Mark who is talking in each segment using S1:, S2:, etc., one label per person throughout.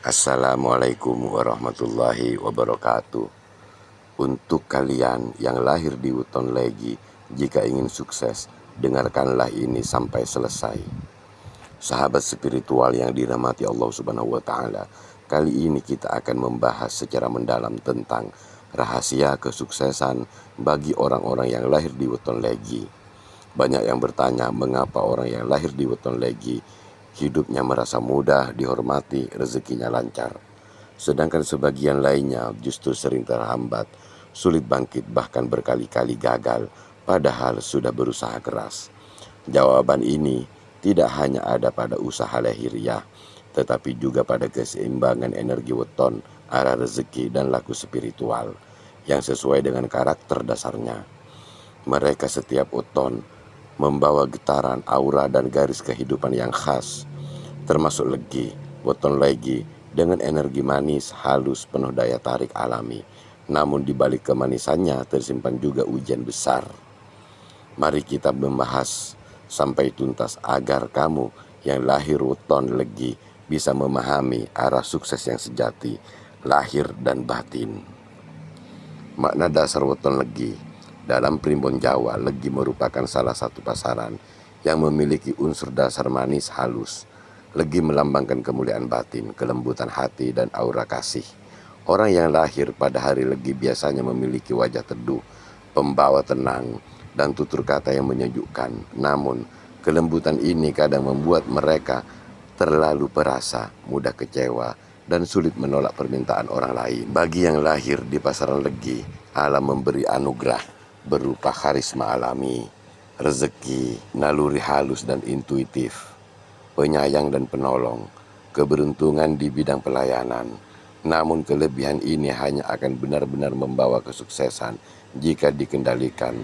S1: Assalamualaikum warahmatullahi wabarakatuh. Untuk kalian yang lahir di Weton Legi, jika ingin sukses, dengarkanlah ini sampai selesai. Sahabat spiritual yang dirahmati Allah Subhanahu wa taala, kali ini kita akan membahas secara mendalam tentang rahasia kesuksesan bagi orang-orang yang lahir di Weton Legi. Banyak yang bertanya mengapa orang yang lahir di Weton Legi hidupnya merasa mudah, dihormati, rezekinya lancar. Sedangkan sebagian lainnya justru sering terhambat, sulit bangkit, bahkan berkali-kali gagal, padahal sudah berusaha keras. Jawaban ini tidak hanya ada pada usaha lahiriah, tetapi juga pada keseimbangan energi weton, arah rezeki, dan laku spiritual yang sesuai dengan karakter dasarnya. Mereka setiap weton membawa getaran, aura, dan garis kehidupan yang khas, termasuk Legi, Weton Legi, dengan energi manis, halus, penuh daya tarik alami. Namun di balik kemanisannya tersimpan juga ujian besar. Mari kita membahas sampai tuntas agar kamu yang lahir Weton Legi bisa memahami arah sukses yang sejati, lahir dan batin. Makna dasar Weton Legi. Dalam primbon Jawa, Legi merupakan salah satu pasaran yang memiliki unsur dasar manis halus. Legi melambangkan kemuliaan batin, kelembutan hati, dan aura kasih. Orang yang lahir pada hari Legi biasanya memiliki wajah teduh, pembawa tenang, dan tutur kata yang menyejukkan. Namun, kelembutan ini kadang membuat mereka terlalu perasa, mudah kecewa, dan sulit menolak permintaan orang lain. Bagi yang lahir di pasaran Legi, alam memberi anugerah berupa karisma alami, rezeki, naluri halus dan intuitif, penyayang dan penolong, keberuntungan di bidang pelayanan. Namun kelebihan ini hanya akan benar-benar membawa kesuksesan jika dikendalikan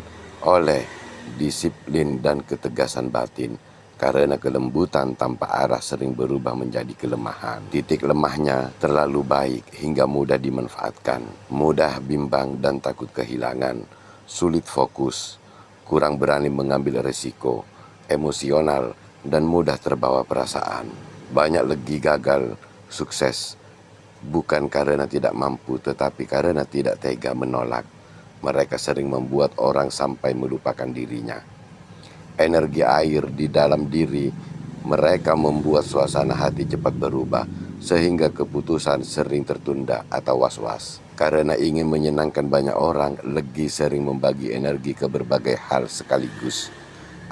S1: oleh disiplin dan ketegasan batin, karena kelembutan tanpa arah sering berubah menjadi kelemahan. Titik lemahnya terlalu baik hingga mudah dimanfaatkan, mudah bimbang dan takut kehilangan, sulit fokus, kurang berani mengambil resiko, emosional, dan mudah terbawa perasaan. Banyak Legi gagal sukses bukan karena tidak mampu, tetapi karena tidak tega menolak. Mereka sering membuat orang sampai melupakan dirinya. Energi air di dalam diri mereka membuat suasana hati cepat berubah, sehingga keputusan sering tertunda atau was-was. Karena ingin menyenangkan banyak orang, Legi sering membagi energi ke berbagai hal sekaligus.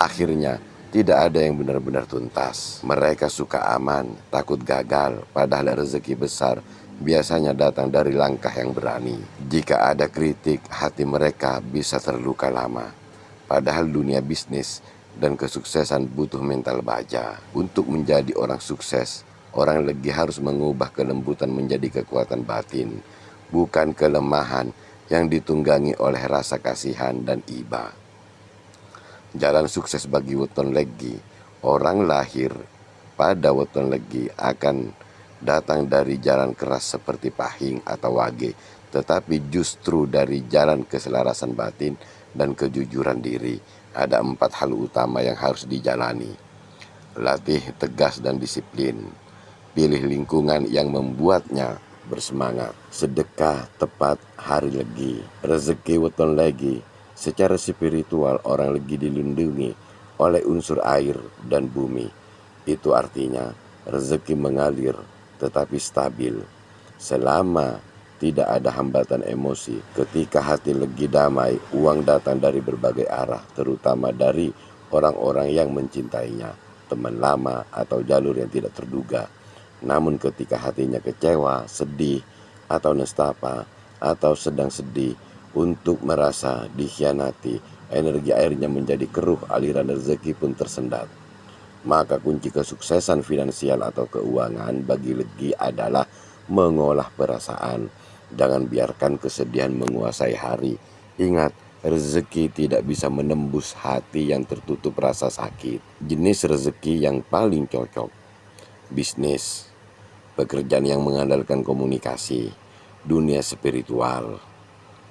S1: Akhirnya, tidak ada yang benar-benar tuntas. Mereka suka aman, takut gagal, padahal rezeki besar biasanya datang dari langkah yang berani. Jika ada kritik, hati mereka bisa terluka lama. Padahal dunia bisnis dan kesuksesan butuh mental baja. Untuk menjadi orang sukses, orang Legi harus mengubah kelembutan menjadi kekuatan batin, bukan kelemahan yang ditunggangi oleh rasa kasihan dan iba. Jalan sukses bagi Weton Legi. Orang lahir pada Weton Legi akan datang dari jalan keras seperti pahing atau wage, tetapi justru dari jalan keselarasan batin dan kejujuran diri. Ada 4 hal utama yang harus dijalani. Latih tegas dan disiplin. Pilih lingkungan yang membuatnya bersemangat. Sedekah tepat hari Legi. Rezeki Weton Legi. Secara spiritual, orang Legi dilindungi oleh unsur air dan bumi. Itu artinya rezeki mengalir tetapi stabil selama tidak ada hambatan emosi. Ketika hati Legi damai, uang datang dari berbagai arah, terutama dari orang-orang yang mencintainya, teman lama, atau jalur yang tidak terduga. Namun ketika hatinya kecewa, sedih, atau nestapa, atau sedang sedih untuk merasa dikhianati, energi airnya menjadi keruh, aliran rezeki pun tersendat. Maka kunci kesuksesan finansial atau keuangan bagi Legi adalah mengolah perasaan. Jangan biarkan kesedihan menguasai hari. Ingat, rezeki tidak bisa menembus hati yang tertutup rasa sakit. Jenis rezeki yang paling cocok: bisnis, pekerjaan yang mengandalkan komunikasi, dunia spiritual,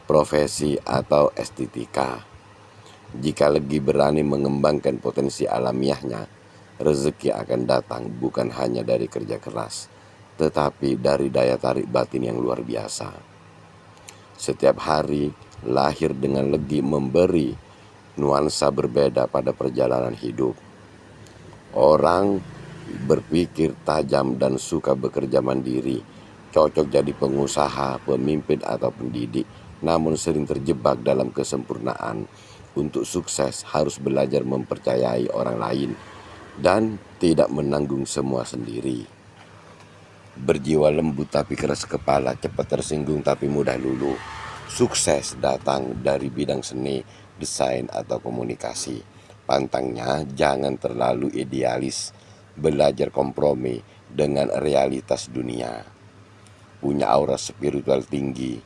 S1: profesi atau estetika. Jika Legi berani mengembangkan potensi alamiahnya, rezeki akan datang bukan hanya dari kerja keras, tetapi dari daya tarik batin yang luar biasa. Setiap hari lahir dengan Legi memberi nuansa berbeda pada perjalanan hidup. Orang berpikir tajam dan suka bekerja mandiri, cocok jadi pengusaha, pemimpin atau pendidik, namun sering terjebak dalam kesempurnaan. Untuk sukses harus belajar mempercayai orang lain dan tidak menanggung semua sendiri. Berjiwa lembut tapi keras kepala, cepat tersinggung tapi mudah luluh. Sukses datang dari bidang seni, desain atau komunikasi. Pantangnya jangan terlalu idealis, belajar kompromi dengan realitas dunia. Punya aura spiritual tinggi.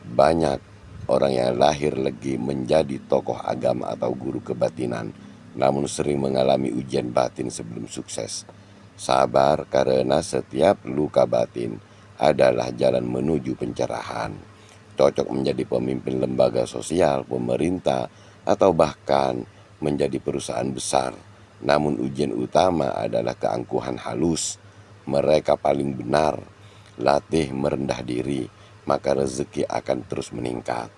S1: Banyak orang yang lahir Legi menjadi tokoh agama atau guru kebatinan, namun sering mengalami ujian batin sebelum sukses. Sabar, karena setiap luka batin adalah jalan menuju pencerahan. Cocok menjadi pemimpin lembaga sosial, pemerintah, atau bahkan menjadi perusahaan besar. Namun ujian utama adalah keangkuhan halus. Mereka paling benar. Latih merendah diri, maka rezeki akan terus meningkat.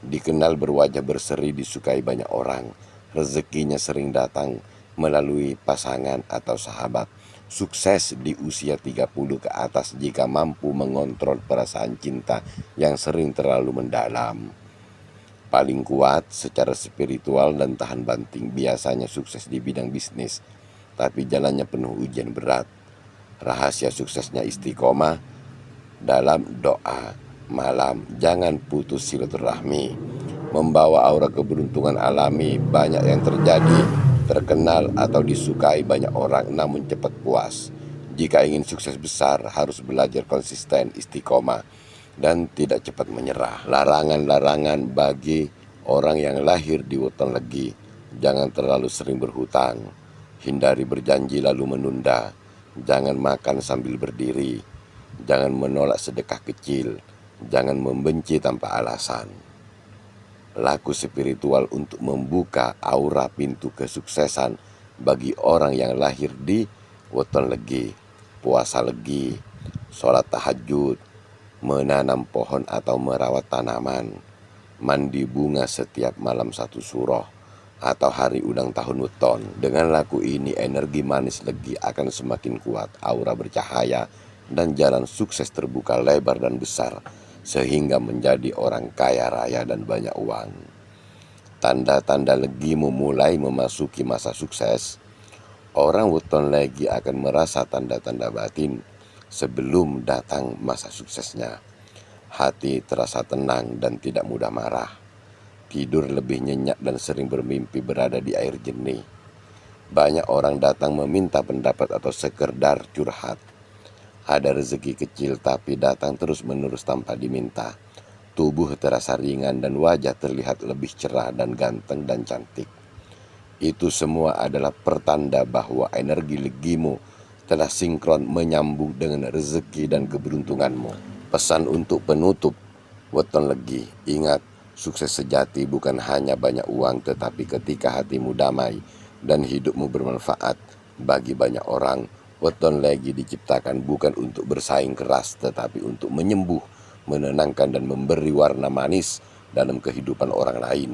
S1: Dikenal berwajah berseri, disukai banyak orang. Rezekinya sering datang melalui pasangan atau sahabat. Sukses di usia 30 ke atas jika mampu mengontrol perasaan cinta yang sering terlalu mendalam. Paling kuat secara spiritual dan tahan banting, biasanya sukses di bidang bisnis, tapi jalannya penuh ujian berat. Rahasia suksesnya istiqomah dalam doa malam, jangan putus silaturahmi. Membawa aura keberuntungan alami, banyak yang terjadi, terkenal atau disukai banyak orang namun cepat puas. Jika ingin sukses besar harus belajar konsisten, istiqomah, dan tidak cepat menyerah. Larangan-larangan bagi orang yang lahir di weton Legi: jangan terlalu sering berhutang, hindari berjanji lalu menunda, jangan makan sambil berdiri, jangan menolak sedekah kecil, jangan membenci tanpa alasan. Laku spiritual untuk membuka aura pintu kesuksesan bagi orang yang lahir di weton Legi: puasa Legi, sholat tahajud, menanam pohon atau merawat tanaman, mandi bunga setiap malam 1 surah, atau hari ulang tahun weton. Dengan laku ini energi manis Legi akan semakin kuat, aura bercahaya, dan jalan sukses terbuka lebar dan besar, sehingga menjadi orang kaya raya dan banyak uang. Tanda-tanda Legi mulai memasuki masa sukses. Orang weton Legi akan merasa tanda-tanda batin sebelum datang masa suksesnya. Hati terasa tenang dan tidak mudah marah. Tidur lebih nyenyak dan sering bermimpi berada di air jernih. Banyak orang datang meminta pendapat atau sekedar curhat. Ada rezeki kecil tapi datang terus-menerus tanpa diminta. Tubuh terasa ringan dan wajah terlihat lebih cerah dan ganteng dan cantik. Itu semua adalah pertanda bahwa energi Legimu telah sinkron menyambung dengan rezeki dan keberuntunganmu. Pesan untuk penutup weton Legi: ingat, sukses sejati bukan hanya banyak uang, tetapi ketika hatimu damai dan hidupmu bermanfaat bagi banyak orang. Weton Legi diciptakan bukan untuk bersaing keras, tetapi untuk menyembuh, menenangkan, dan memberi warna manis dalam kehidupan orang lain.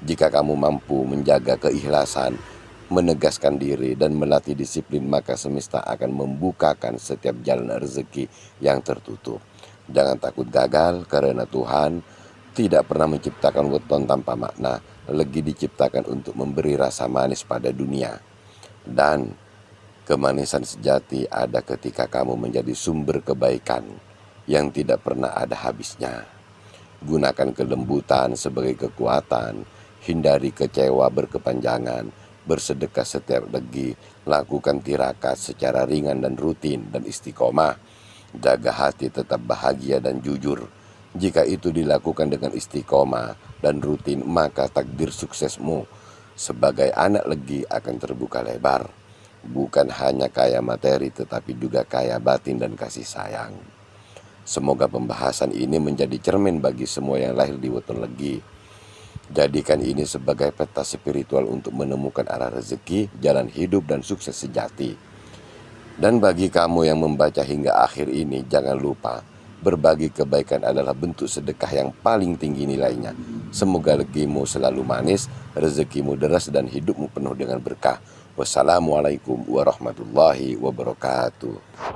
S1: Jika kamu mampu menjaga keikhlasan, menegaskan diri, dan melatih disiplin, maka semesta akan membukakan setiap jalan rezeki yang tertutup. Jangan takut gagal, karena Tuhan tidak pernah menciptakan weton tanpa makna. Legi diciptakan untuk memberi rasa manis pada dunia. Dan kemanisan sejati ada ketika kamu menjadi sumber kebaikan yang tidak pernah ada habisnya. Gunakan kelembutan sebagai kekuatan, hindari kecewa berkepanjangan, bersedekah setiap Legi, lakukan tirakat secara ringan dan rutin, dan istiqomah. Jaga hati tetap bahagia dan jujur. Jika itu dilakukan dengan istiqomah dan rutin, maka takdir suksesmu sebagai anak Legi akan terbuka lebar. Bukan hanya kaya materi, tetapi juga kaya batin dan kasih sayang. Semoga pembahasan ini menjadi cermin bagi semua yang lahir di weton Legi. Jadikan ini sebagai peta spiritual untuk menemukan arah rezeki, jalan hidup, dan sukses sejati. Dan bagi kamu yang membaca hingga akhir ini, jangan lupa, berbagi kebaikan adalah bentuk sedekah yang paling tinggi nilainya. Semoga rezekimu selalu manis, rezekimu deras, dan hidupmu penuh dengan berkah. Wassalamualaikum warahmatullahi wabarakatuh.